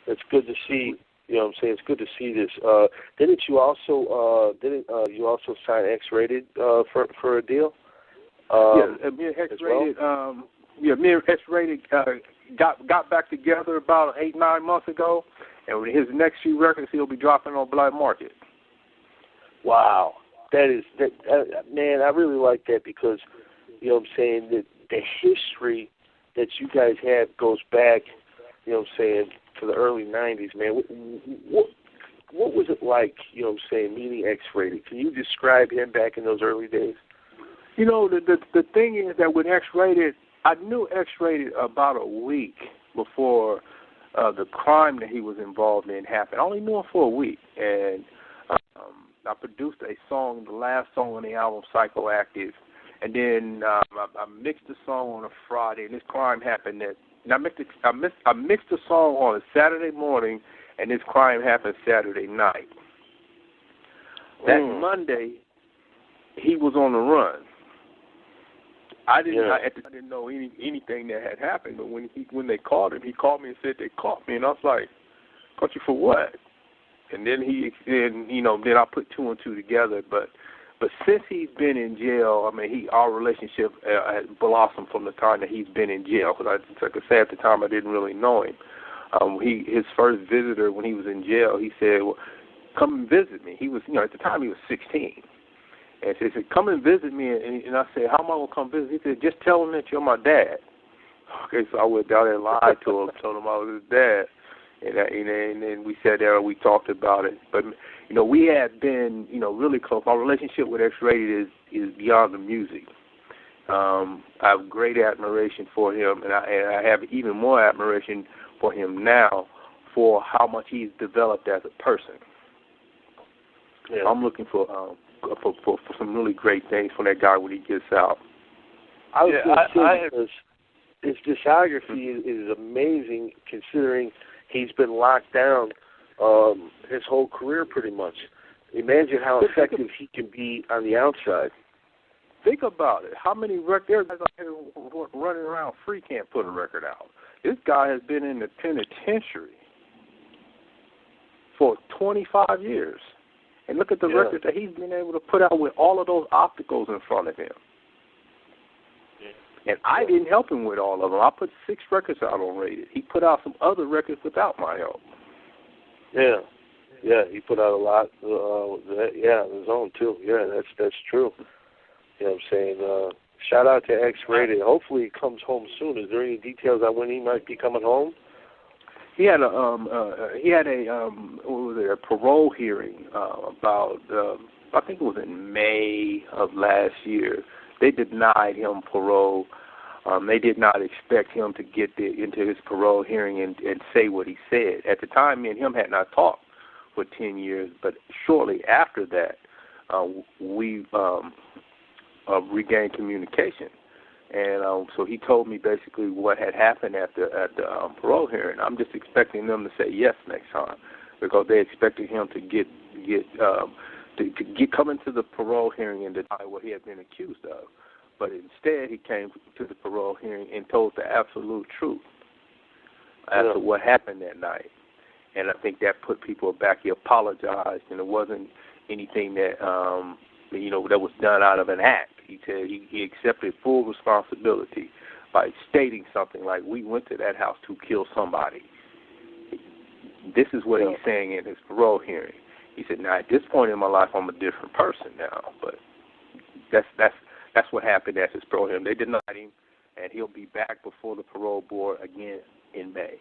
It's good to see. You know what I'm saying? It's good to see this. Didn't you also sign X-Rated for a deal? Me and X-Rated. Well? Me and X-Rated got back together about 8-9 months ago, and with his next few records, he'll be dropping on Black Market. Wow, man, I really like that because you know what I'm saying, that the history that you guys have goes back, you know what I'm saying, to the early 90s, man. What was it like, you know what I'm saying, meeting X-Rated? Can you describe him back in those early days? You know, the thing is that with X-Rated, I knew X-Rated about a week before the crime that he was involved in happened. I only knew him for a week, and I produced a song, the last song on the album, Psychoactive, and then I mixed the song on a Friday, and this crime happened. I mixed the song on a Saturday morning, and this crime happened Saturday night. That Monday, he was on the run. I didn't know anything that had happened, but when they called him, he called me and said they caught me, and I was like, "Caught you for what?" And then then I put two and two together. But since he's been in jail, I mean, our relationship has blossomed from the time that he's been in jail. Because like I said, at the time I didn't really know him. His first visitor when he was in jail, he said, "Well, come and visit me." He was, at the time he was 16. And he said, "Come and visit me." And I said, "How am I going to come visit?" He said, "Just tell him that you're my dad." Okay, so I went down there and lied to him, told him I was his dad. And then we sat there and we talked about it. But, we had been, really close. Our relationship with X-Rated is beyond the music. I have great admiration for him, and I have even more admiration for him now for how much he's developed as a person. Yeah. I'm looking for some really great things from that guy when he gets out. I was going to say, his discography is amazing considering he's been locked down his whole career pretty much. Imagine how effective he can be on the outside. Think about it. How many records out here running around free can't put a record out? This guy has been in the penitentiary for 25 years. And look at the record that he's been able to put out with all of those obstacles in front of him. And I didn't help him with all of them. I put 6 records out on Rated. He put out some other records without my help. Yeah, he put out a lot. On his own too. Yeah, that's true. You know what I'm saying? Shout out to X-Rated. Hopefully he comes home soon. Is there any details on when he might be coming home? He had a parole hearing about I think it was in May of last year. They denied him parole. They did not expect him to get into his parole hearing and say what he said. At the time, me and him had not talked for 10 years, but shortly after that, we regained communication. And so he told me basically what had happened at the parole hearing. I'm just expecting them to say yes next time because they expected him to come into the parole hearing and deny what he had been accused of. But instead, he came to the parole hearing and told the absolute truth as to what happened that night. And I think that put people back. He apologized, and it wasn't anything that that was done out of an act. He said he accepted full responsibility by stating something like, "We went to that house to kill somebody." This is what he's saying in his parole hearing. He said, "Now at this point in my life, I'm a different person now." But that's what happened at his parole hearing. They denied him, and he'll be back before the parole board again in May.